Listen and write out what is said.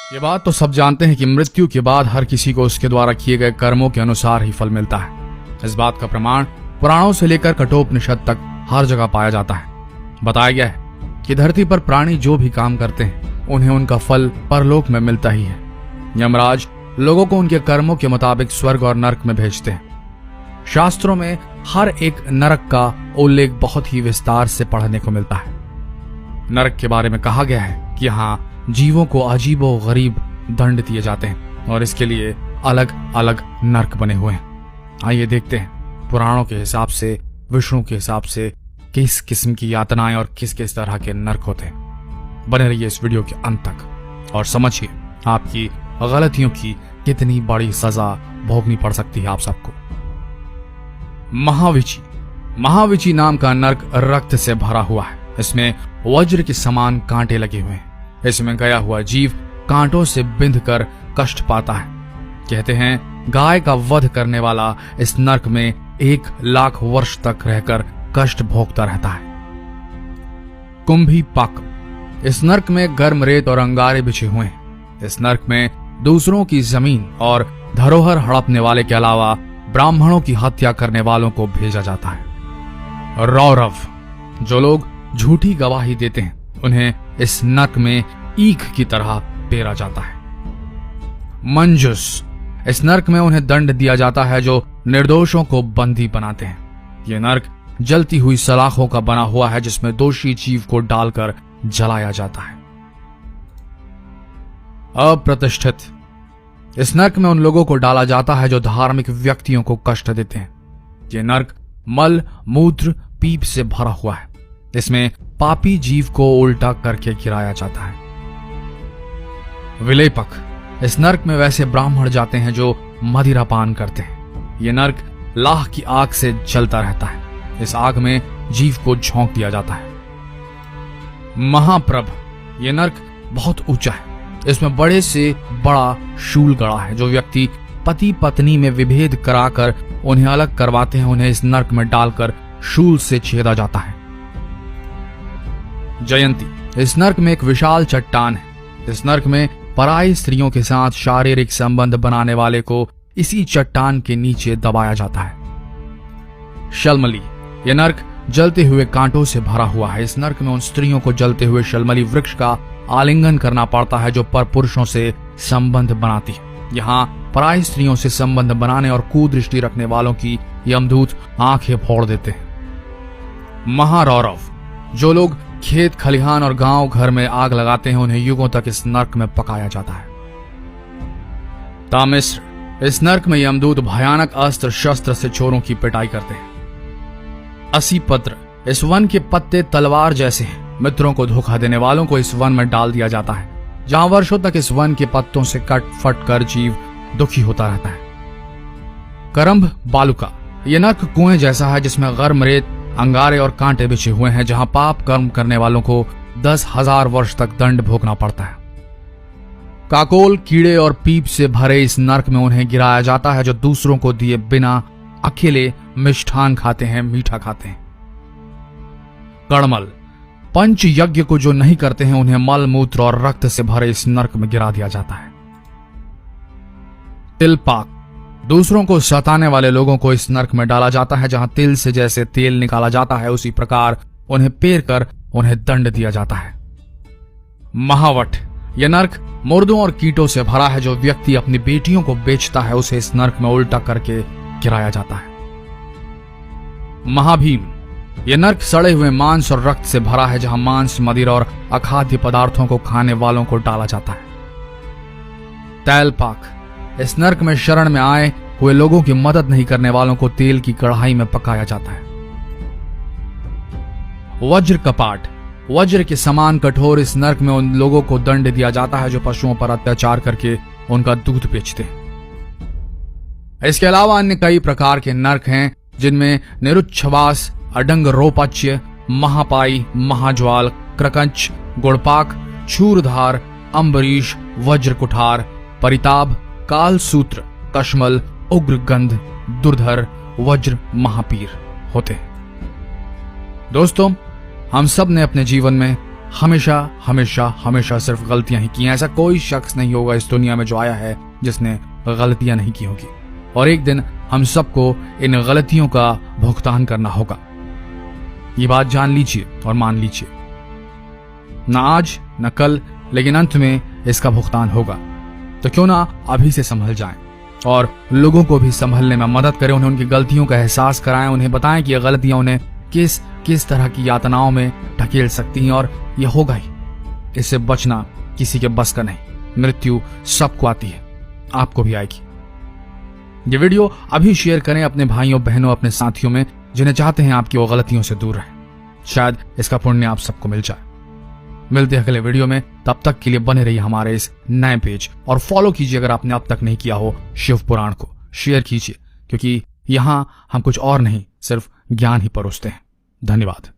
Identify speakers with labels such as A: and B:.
A: ये बात तो सब जानते हैं कि मृत्यु के बाद हर किसी को उसके द्वारा किए गए कर्मों के अनुसार ही फल मिलता है। इस बात का प्रमाण पुराणों से लेकर कठोपनिषद तक हर जगह पाया जाता है। बताया गया है कि धरती पर प्राणी जो भी काम करते हैं उन्हें उनका फल परलोक में मिलता ही है। यमराज लोगों को उनके कर्मों के मुताबिक स्वर्ग और नरक में भेजते हैं। शास्त्रों में हर एक नरक का उल्लेख बहुत ही विस्तार से पढ़ने को मिलता है। नरक के बारे में कहा गया है कि यहाँ जीवों को अजीबो गरीब दंड दिए जाते हैं और इसके लिए अलग अलग नरक बने हुए हैं। आइए देखते हैं पुराणों के हिसाब से, विष्णु के हिसाब से किस किस्म की यातनाएं और किस किस तरह के नरक होते हैं। बने रहिए इस वीडियो के अंत तक और समझिए आपकी गलतियों की कितनी बड़ी सजा भोगनी पड़ सकती है आप सबको। महाविची नाम का नरक रक्त से भरा हुआ है। इसमें वज्र के समान कांटे लगे हुए हैं। इसमें गया हुआ जीव कांटों से बिंध कर कष्ट पाता है। कहते हैं गाय का वध करने वाला इस नरक में 1,00,000 वर्ष तक रहकर कष्ट भोगता रहता है। कुंभी पाक, इस नरक में गर्म रेत और अंगारे बिछे हुए हैं। इस नरक में दूसरों की जमीन और धरोहर हड़पने वाले के अलावा ब्राह्मणों की हत्या करने वालों को भेजा जाता है। रौरव, जो लोग झूठी गवाही देते हैं उन्हें इस नरक में ईख की तरह पेरा जाता है। मंजुस, इस नरक में उन्हें दंड दिया जाता है जो निर्दोषों को बंदी बनाते हैं। यह नरक जलती हुई सलाखों का बना हुआ है जिसमें दोषी जीव को डालकर जलाया जाता है। अप्रतिष्ठित, इस नरक में उन लोगों को डाला जाता है जो धार्मिक व्यक्तियों को कष्ट देते हैं। यह नरक मल, मूत्र, पीप से भरा हुआ है। इसमें पापी जीव को उल्टा करके गिराया जाता है। विलेपक, इस नरक में वैसे ब्राह्मण जाते हैं जो मदिरा पान करते हैं। यह नरक लाह की आग से जलता रहता है। इस आग में जीव को झोंक दिया जाता है। महाप्रभ, यह नरक बहुत ऊंचा है। इसमें बड़े से बड़ा शूल गड़ा है। जो व्यक्ति पति पत्नी में विभेद कराकर उन्हें अलग करवाते हैं उन्हें इस नरक में डालकर शूल से छेदा जाता है। जयंती, इस नरक में एक विशाल चट्टान है। इस नरक में पराई स्त्रियों के साथ शारीरिक संबंध बनाने वाले को इसी चट्टान के नीचे दबाया जाता है। शलमली, यह नरक जलते हुए कांटों से भरा हुआ है। इस नरक में उन स्त्रियों को जलते हुए शलमली वृक्ष का आलिंगन करना पड़ता है जो पर पुरुषों से संबंध बनाती है। यहाँ पराई स्त्रियों से संबंध बनाने और कुदृष्टि रखने वालों की यमदूत आंखें फोड़ देते हैं। महारौरव, जो लोग खेत खलिहान और गांव घर में आग लगाते हैं उन्हें युगों तक इस नरक में पकाया जाता है। तामिश्र, इस नरक में यमदूत भयानक अस्त्र शस्त्र से चोरों की पिटाई करते हैं। असीपत्र, इस वन के पत्ते तलवार जैसे हैं। मित्रों को धोखा देने वालों को इस वन में डाल दिया जाता है जहां वर्षों तक इस वन के पत्तों से कट फट कर जीव दुखी होता रहता है। करम्भ बालुका, यह नरक कुएं जैसा है जिसमें गर्म रेत, अंगारे और कांटे बिछे हुए हैं जहां पाप कर्म करने वालों को 10,000 वर्ष तक दंड भोगना पड़ता है। काकोल, कीड़े और पीप से भरे इस नरक में उन्हें गिराया जाता है जो दूसरों को दिए बिना अकेले मिष्ठान खाते हैं, मीठा खाते हैं। कड़मल, पंच यज्ञ को जो नहीं करते हैं उन्हें मल, मूत्र और रक्त से भरे इस नरक में गिरा दिया जाता है। तिलपाक, दूसरों को सताने वाले लोगों को इस नरक में डाला जाता है जहां तिल से जैसे तेल निकाला जाता है उसी प्रकार उन्हें पेर कर उन्हें दंड दिया जाता है। महावट, यह नरक मुर्दों और कीटों से भरा है। जो व्यक्ति अपनी बेटियों को बेचता है उसे इस नरक में उल्टा करके गिराया जाता है। महाभीम, यह नरक सड़े हुए मांस और रक्त से भरा है जहां मांस, मदिरा और अखाद्य पदार्थों को खाने वालों को डाला जाता है। तैलपाक, इस नरक में शरण में आए हुए लोगों की मदद नहीं करने वालों को तेल की कढ़ाई में पकाया जाता है। वज्र कपाट, वज्र के समान कठोर इस नरक में उन लोगों को दंड दिया जाता है जो पशुओं पर अत्याचार करके उनका दूध बेचते हैं। इसके अलावा अन्य कई प्रकार के नरक हैं जिनमें निरुच्छवास, अडंग रोपच्य, महापाई, महाज्वाल, क्रकंच, गुड़पाक, छूरधार, अम्बरीश, वज्र कुठार, परिताप, कालसूत्र, कश्मल, उग्रगंध, दुर्धर, वज्र, महापीर होते हैं। दोस्तों, हम सब ने अपने जीवन में हमेशा हमेशा हमेशा सिर्फ गलतियां ही की हैं। ऐसा कोई शख्स नहीं होगा इस दुनिया में जो आया है जिसने गलतियां नहीं की होगी, और एक दिन हम सबको इन गलतियों का भुगतान करना होगा। ये बात जान लीजिए और मान लीजिए, ना आज न कल, लेकिन अंत में इसका भुगतान होगा। तो क्यों ना अभी से संभल जाएं और लोगों को भी संभलने में मदद करें, उन्हें उनकी गलतियों का एहसास कराएं, उन्हें बताएं कि ये गलतियां उन्हें किस किस तरह की यातनाओं में ढकेल सकती हैं, और ये होगा ही। इससे बचना किसी के बस का नहीं। मृत्यु सबको आती है, आपको भी आएगी। ये वीडियो अभी शेयर करें अपने भाइयों बहनों, अपने साथियों में जिन्हें चाहते हैं आपकी वो गलतियों से दूर रहें। शायद इसका पुण्य आप सबको मिल जाए। मिलते हैं अगले वीडियो में, तब तक के लिए बने रहिए हमारे इस नए पेज और फॉलो कीजिए अगर आपने अब तक नहीं किया हो शिव पुराण को। शेयर कीजिए, क्योंकि यहां हम कुछ और नहीं सिर्फ ज्ञान ही परोसते हैं। धन्यवाद।